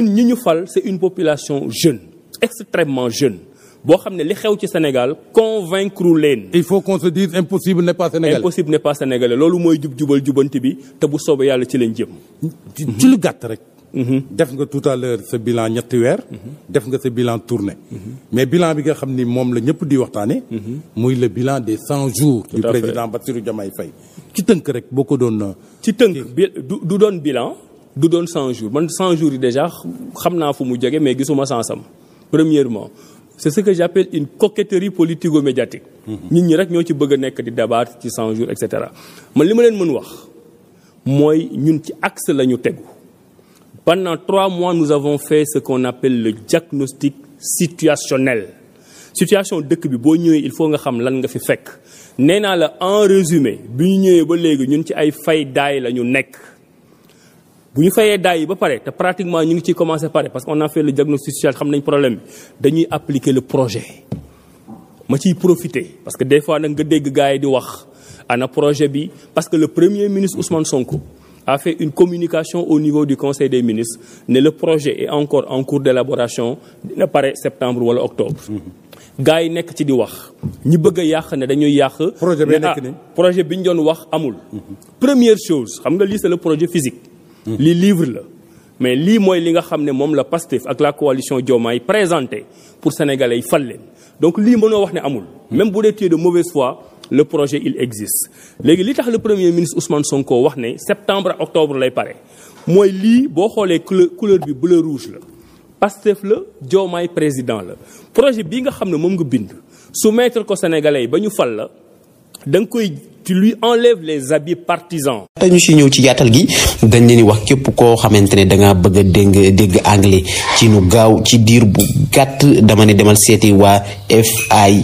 ñi ñu fal c'est une population jeune extrêmement jeune boo xam ne li xew ci Sénégal convaincre leen. il faut qu'on se dise impossible n'est pas sénégalais. impossible n'est pas sénégalais loolu mooy jubal jubanti bi te bu soobee yàlla ci leen jëm. ci lu gàtt rek. def nga tout à l'heure sa bilan ñetti weer. def nga sa bilan tournée. mais bilan bi nga xam ni moom la ñëpp di waxtaane muy le bilan des 100 jours. du président Bassirou Diomaye Faye. ci tënk rek boo ko doon. ci tënk du doon bilan. du doon 100 jours man 100 jours yi déjà xam naa fu mu jóge mais gisuma sansam premièrement c'est ce que j'appelle une coquetterie politico-médiatique. nit ñi rek ñoo ci bëgg a nekk di débattre ci 100 jours et cetera man li ma leen mën wax mooy ñun ci axe la ñu tegu. Pendant 3 mois nous avons fait ce qu'on appelle le diagnostic situationnel situation dëkk bi boo ñëwee il faut nga xam lan nga fi fekk nee naa la en résumé bi ñu ñëwee ba léegi ñun ci ay fay daay la ñu nekk. bu ñu fayee daay yi ba pare te pratiquement ñu ngi ciy commencé pare parce qu'on a fait le diagnostic social xam nañ problème bi dañuy appliquer le projet ma ciy profiter parce que des fois nag nga dégg gars yi di wax ana projet bi parce que le premier ministre Ousmane Sonko a fait une communication au niveau du conseil des ministres ne le projet est encore en cours d'élaboration dina pare septembre wala octobre gars yi nekk ci di wax ñi bëgg a yàq ne dañuy yàq projet bi ñu doon wax amul première chose xam nga lii c'est le projet physique lii livre la mais lii mooy li nga xam ne moom la Pastef ak la coalition Diomaye présenté pour sénégalais yi fal leen donc lii mënoo wax ne amul même bu dee tu es de mauvaise foi le projet il existe léegi li tax le premier ministre Ousmane Sonko wax ne septembre ak octobre lay pare mooy lii boo xoolee couleur bi bleu rouge la Pastef la Diomaye président la projet bii nga xam ne moom nga bind soumettre ko sénégalais yi ba ñu fal la da nga koy tu lui enlèves les habits partisans. te ñu si ñëw ci yaatal gi dañ leen di wax képp koo xamante ne da ngaa bëgg a dégg anglais ci nu gaaw ci diir bu gàtt dama ne demal seeti waa FII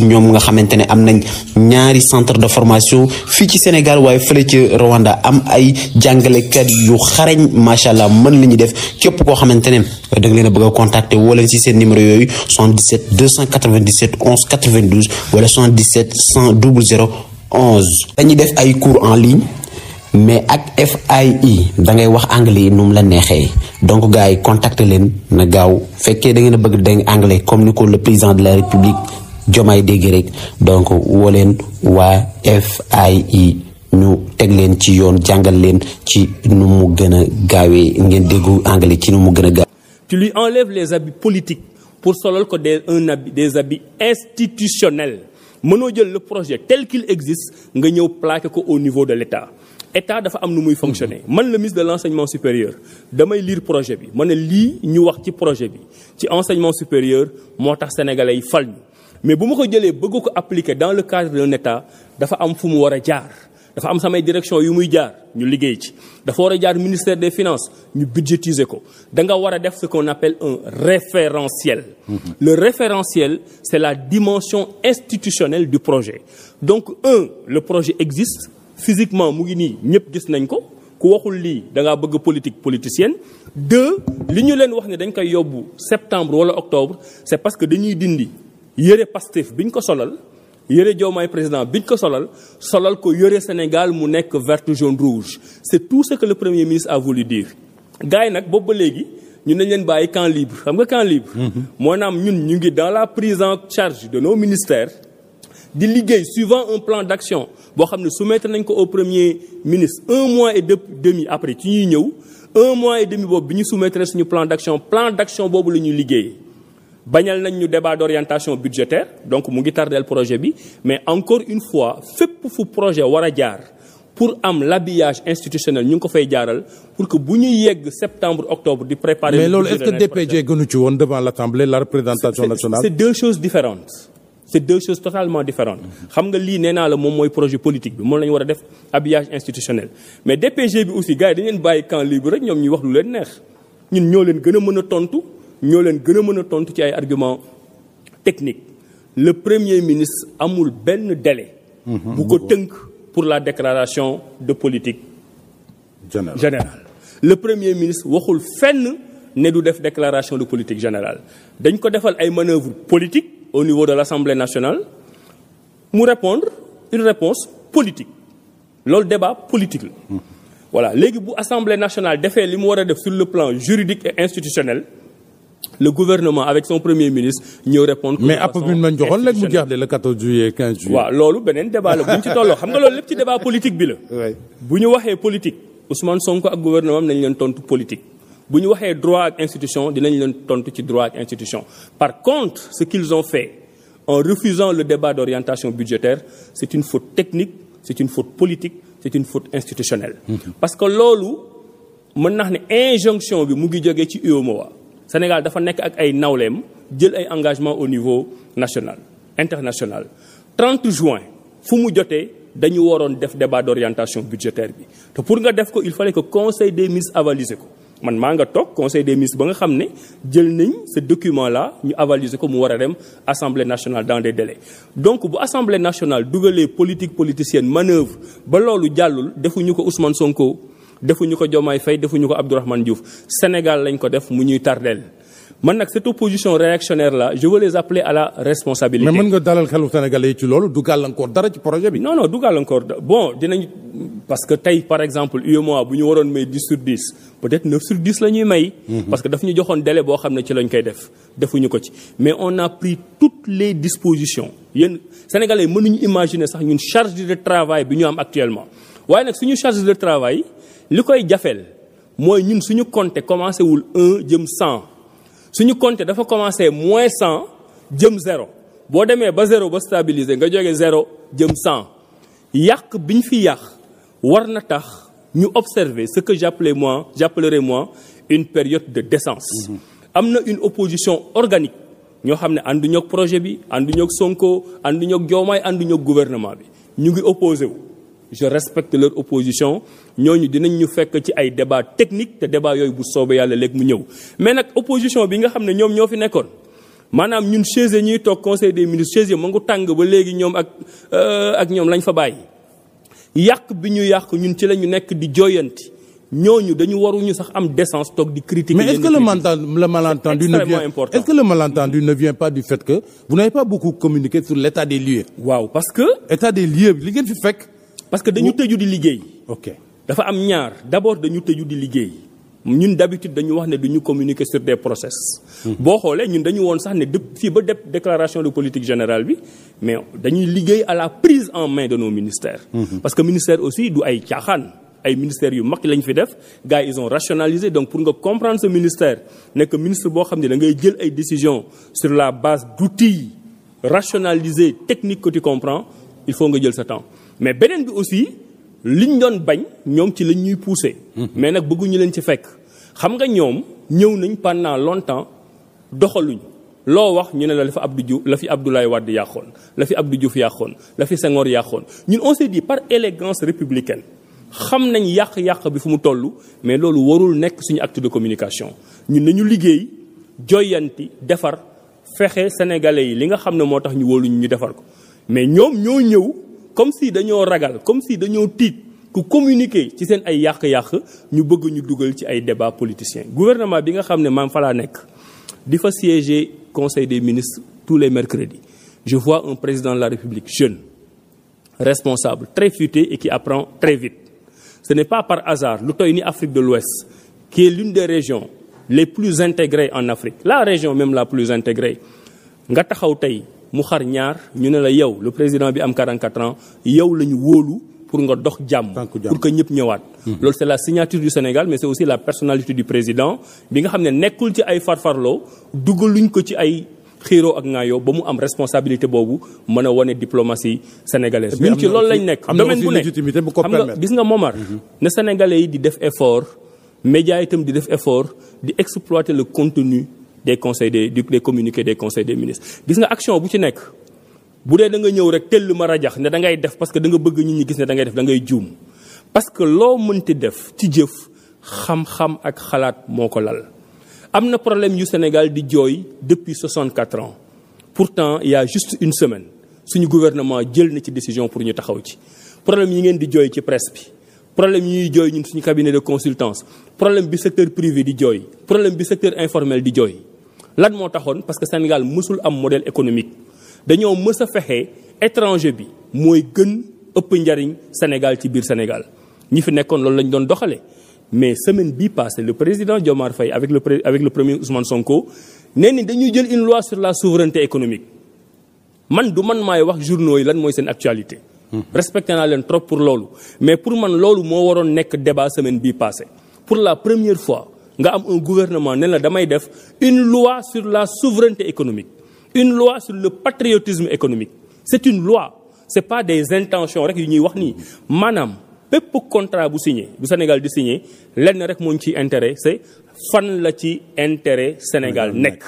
ñoom nga xamante ne am nañ ñaari centre de formation fii ci Sénégal waaye fële ci Rwanda am ay jàngalekat yu xarañ macha allah mën li ñuy def képp koo xamante ne da nga leen a bëgg a contacter woo leen ci seen numéro yooyu 77 297 11 92 wala 77 100 00 11. dañuy def ay cours en ligne mais ak FII da ngay wax anglais yi nu mu la neexee donc gars yi contacter leen na gaaw fekkee da ngeen a bëgg dégg anglais comme ni ko le président de la République Diomaye dégg rek donc woo leen waa FII ñu teg leen ci yoon jàngal leen ci nu mu gën a gaawee ngeen déggu anglais ci nu mu gën a gaaw. Tu lui enlèves les habits politiques pour solal ko des habits institutionnels mënoo jël le projet tel qu'il existe nga ñëw plaqué ko au niveau de l'État État dafa am nu muy fonctionner man le ministre de l'enseignement supérieur damay lire projet bi ma ne lii ñu wax ci projet bi ci enseignement supérieur moo tax sénégalais yi fal ñu mais bu ma ko jëlee bëgg ko appliquer dans le cadre d'un État dafa am fu mu war a jaar dafa am samay direction yu muy jaar ñu liggéey ci dafa war a jaar ministère des finances ñu budgétiser ko da nga war a def ce qu'on appelle un référentiel. Le référentiel c'est la dimension institutionnelle du projet donc le projet existe physiquement mu ngi nii ñëpp gis nañ ko ku waxul lii da ngaa bëgg politique politicienne. 2 li ñu leen wax ne dañ koy yóbbu septembre wala octobre c'est parce que dañuy dindi yëre Pastef biñ ko solal yëre Diomaye président biñ ko solal ko yëre Sénégal mu nekk vert jaune rouge c'est tout ce que le premier ministre a voulu dire gars yi nag boobu ba léegi ñun nañ leen bàyyi camp libre xam nga camp libre maanaam ñun ñu ngi dans la prise en charge de nos ministères di liggéey suivant un plan d'action boo xam ne soumettre nañ ko au premier ministre 1 mois et demi après ci ñuy ñëw 1 mois et demi boobu bi ñu soumettre suñu plan d'action boobu la ñuy liggéey bañal nañ ñu débat d'orientation budgétaire donc mu ngi tardeel projet bi mais encore une fois fépp fu projet war a jaar pour am l'habillage institutionnel ñu ngi ko fay jaaral pour que bu ñuy yegg septembre octobre di préparer. mais loolu est-ce que DPG gënu ci woon devant l'Assemblée la représentation nationale. c'est 2 choses différentes c'est 2 choses totalement différentes xam nga lii nee naa la moom mooy projet politique bi moom la ñu war a def habillage institutionnel mais DPG bi aussi gars yi dañu leen bàyyi camp libre rek ñoom ñuy wax lu leen neex ñun ñoo leen gën a mën a tontu ci ay arguments techniques le premier ministre amul benn délai bu ko tënk pour la déclaration de politique générale le premier ministre waxul fenn ne du def déclaration de politique générale dañ ko defal ay manœuvres politiques au niveau de l'Assemblée nationale mu répondre une réponse politique loolu débat politique la voilà léegi bu assemblée nationale defee li mu war a def sur le plan juridique et institutionnel le gouvernement avec son premier ministre ñëw répondre. mais app bi ñu joxoon léegi mu jeex de le 14 juillet 15 juillet. waaw loolu beneen débat la bu ñu ci tolloo xam nga loolu lépp ci débat politique bi la. bu ñu waxee politique Ousmane Sonko ak gouvernement am nañ leen tontu politique. bu ñu waxee droit ak institution dinañ leen tontu ci droit ak institution. par contre ce qu'ils ont fait en refusant le débat d'orientation budgétaire c'est une faute technique c'est une faute politique c'est une faute institutionnelle. parce que loolu mën naa ne injonction bi mu ngi jógee ci UEMOA. Sénégal dafa nekk ak ay nawleem jël ay engagement au niveau national international 30 juin fu mu jotee dañu waroon def débat d'orientation budgétaire bi te pour nga def ko il fallait que conseil des ministres avaliser ko man maa nga toog conseil des ministres ba nga xam ne jël nañ ce document là ñu avaliser ko mu war a dem assemblée nationale dans des délais donc bu assemblée nationale dugalee politique politicienne manœuvre ba loolu jàllul defuñu ko Ousmane Sonko defuñu ko Diomaye Faye defuñu ko Abdourahmane Diouf Sénégal lañ ko def mu ñuy tardeel man nag cette opposition réactionnaire là je veux les appeler à la responsabilité. mais mën nga dalal xelu Sénégalais yi ci loolu du gàllankoor dara ci projet bi. non du gàllankoor bon dinañ parce que tey par exemple UEMOA bu ñu waroon may 10 sur 10 peut-être 9 sur 10 la ñuy may. parce que daf ñu joxoon délai boo xam ne ci lañ koy def defuñu ko ci mais on a pris toutes les dispositions yéen Sénégalais mënuñu imaginer sax ñun charge de travail bi ñu am actuellement waaye nag suñu charge de travail. li koy jafeel mooy ñun suñu compter commencé wul 1 jëm 100 suñu compter dafa commencé moins 100 jëm 0 boo demee ba 0 ba stabiliser nga jógee 0 jëm 100 yàq bi ñu fi yàq war na tax ñu observer ce que j'appellerai moi une période de décence. am na une opposition organique ñoo xam ne ànduñu ak projet bi ànduñu ak Sonko ànduñu ak Diomaye ànduñu ak gouvernement bi ñu ngi opposé wu. je respecte leur opposition ñooñu dinañ ñu fekk ci ay débat technique te débat yooyu bu soobee yàlla léegi mu ñëw mais nag opposition bi nga xam ne ñoom ñoo fi nekkoon maanaam ñun chaise ñuy toog conseil des ministres chaise ma ngu tàng ba léegi ñoom ak ñoom lañ fa bàyyi yàq bi ñu yàq ñun ci la ñu nekk di jooyanti ñooñu dañu waruñu sax am décence toog di critiquer. mais est-ce que le malentendu ne vient pas du fait que vous n'avez pas beaucoup communiqué sur l'état des lieux. waaw parce que. état des lieux li ngeen fi fekk. parce que dañu tëju di liggéey. ok dafa am ñaar d'abord dañu tëju di liggéey ñun d'habitude dañu wax ne duñu communiquer sur des process. boo xoolee ñun dañu woon sax ne fii ba déclaration de politique générale bi mais dañuy liggéey à la prise en main de nos ministères. parce que ministère aussi du ay caaxaan ay ministères yu mag lañ fi def gars yi ils ont rationalisé donc pour nga comprendre ce ministère nekk ministre boo xam ne da ngay jël ay décisions sur la base d'outils rationalisés techniques que tu comprends il faut nga jël sa temps. mais beneen bi aussi liñ doon bañ ñoom ci lañ ñuy pousser. mais nag bëgguñu leen ci fekk xam nga ñoom ñëw nañ pendant longtemps doxaluñ loo wax ñu ne la fa Abdou Diouf la fi Abdoulaye Wade yàqoon la fi Abdou Diouf yàqoon la fi Senghor yàqoon ñun on s'est dit par élégance républicaine xam nañ yàq bi fu mu toll mais loolu warul nekk suñu acte de communication ñun nañu liggéey joyanti defar fexe sénégalais yi li nga xam ne moo tax ñu wóoluñu ñu defar ko mais ñoom ñoo ñëw. comme si dañoo ragal comme si dañoo tiit ku communiquer ci seen ay yàq-yàq ñu bëgg ñu dugal ci ay débats politiciens gouvernement bi nga xam ne maam fa laa nekk di fa siéger conseil des ministres tous les mercredis je vois un président de la République jeune responsable très futé et qui apprend très vite ce n'est pas par hasard lu toy ni Afrique de l'Ouest qui est l'une des régions les plus intégrées en Afrique la région même la plus intégrée nga taxaw tey mu xar ñaar ñu ne la yow le président bi am 44 ans yow la ñu wóolu pour nga dox jàmm pour que ñëpp ñëwaat loolu c'est la signature du Sénégal mais c'est aussi la personnalité du président bi nga xam ne nekkul ci ay farfarloo dugaluñ ko ci ay xiiroo ak ngaayoo ba mu am responsabilité boobu mën a wane diplomatie sénégalaise ñun ci loolu lañ nekk domaine bu nekk xam nga gis nga Momar ne sénégalais yi di def effort médias itam di def effort di exploiter le contenu des conseils des communiqués des conseils des ministres gis nga action bu ci nekk bu dee da nga ñëw rek tell ma rajax ne da ngay def parce que da nga bëgg nit ñi gis ne da ngay def da ngay juum parce que loo mënti def ci jëf xam-xam ak xalaat moo ko lal am na problème yu Sénégal di jooy depuis 64 ans pourtant il y a juste une semaine suñu gouvernement jël na ci décision pour ñu taxaw ci problème yi ngeen di jooy ci presse bi problème yi ñuy jooy ñun suñu cabinet de consultance problème bi secteur privé di jooy problème bi secteur informel di jooy lan moo taxoon parce que Sénégal mësul am modèle économique dañoo mës a fexe étranger bi mooy gën ëpp njariñ Sénégal ci biir Sénégal ñi fi nekkoon loolu lañ doon doxale mais semaine bii passée le président Diomaye Faye avec le premier Ousmane Sonko nee ni dañuy jël une loi sur la souveraineté économique man du man maay wax journaux yi lan mooy seen actualité. respecté naa leen trop pour loolu mais pour man loolu moo waroon nekk débat semaine bii passée pour la première fois nga am un gouvernement ne la damay def une loi sur la souveraineté économique une loi sur le patriotisme économique c'est une loi c'est pas des intentions rek yu ñuy wax nii maanaam bépp contrat bu signé bu Sénégal di signé lenn rek moo ñu ciy intérêt c'est fan la ci intérêt Sénégal nekk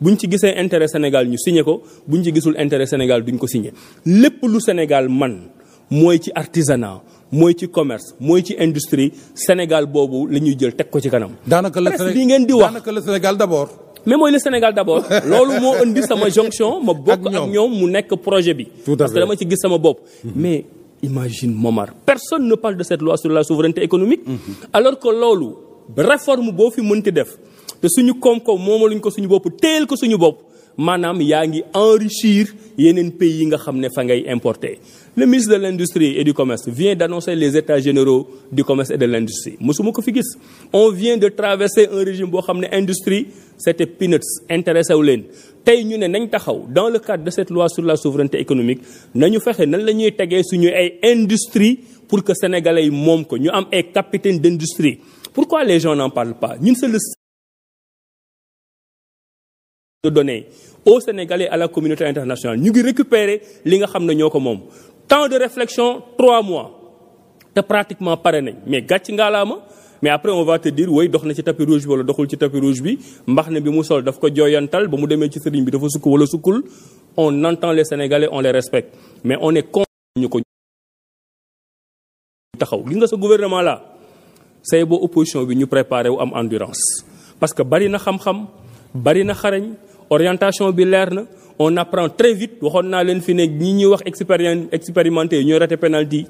buñ ci gisee intérêt Sénégal ñu signé ko buñ ci gisul intérêt Sénégal duñ ko signé lépp lu Sénégal man mooy ci artisanat mooy ci commerce mooy ci industrie Sénégal boobu la ñuy jël teg ko ci kanam. daanaka la li ngeen di wax daanaka le Sénégal d'abord. mais mooy le Sénégal d'abord loolu moo indi sama jonction ma bokk ak ñoom mu nekk projet bi. parce que dama ci gis sama bopp. mais imagine Momar personne ne parle de cette loi sur la souveraineté économique. alors que loolu réforme boo fi mënti def. te suñu koom-koom moomaluñ ko suñu bopp téel ko suñu bopp maanaam yaa ngi enrichir yeneen pays yi nga xam ne fa ngay importer. Le ministre de l'Industrie et du Commerce vient d'annoncer les états généraux du commerce et de l'industrie mosuma ko fi gis on vient de traverser un régime boo xam ne industrie c'était peanuts intéressé wu leen tey ñu ne nañ taxaw dans le cadre de cette loi sur la souveraineté économique nañu fexe nan la ñuy tegee suñu ay industrie pour que sénégalais yi moom ko ñu am ay capitaine d'industrie. Pourquoi les gens n'en parlent pas ñun c'est le de donner aux Sénégalais à la communauté internationale ñu ngi récupérer li nga xam ne ñoo ko moom temps de réflexion 3 mois te pratiquement pare nañ mais gàcc ngaalaama mais après on va te dire woy dox na ci tapis rouge bi wala doxul ci tapis rouge bi mbax ne bi mu sol daf ko jooyantal ba mu demee ci sëriñ bi dafa sukk wala sukkul on entend les Sénégalais on les respecte mais on est con ñu ko taxaw li nga sa gouvernement là say boo opposition bi ñu préparé wu am endurance parce que bari na xam-xam bari na xarañ orientation bi leer na on apprend très vite waxoon naa leen fi ne ñi ñuy wax expérimenté ñooy raté penalty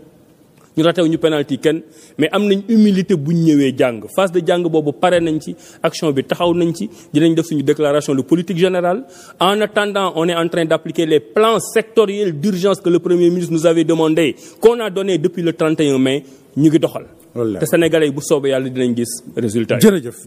ñu ratew ñu penalty kenn mais am nañ humilité buñ ñëwee jàng phase de jàng boobu pare nañ ci action bi taxaw nañ ci dinañ def suñu déclaration de politique générale en attendant on est en train d'appliquer les plans sectoriels d'urgence que le Premier ministre nous avait demandé qu'on a donné depuis le 31 mai ñu ngi doxal te Sénégalais yi bu soobee yàlla dinañ gis résultat yi. jërëjëf.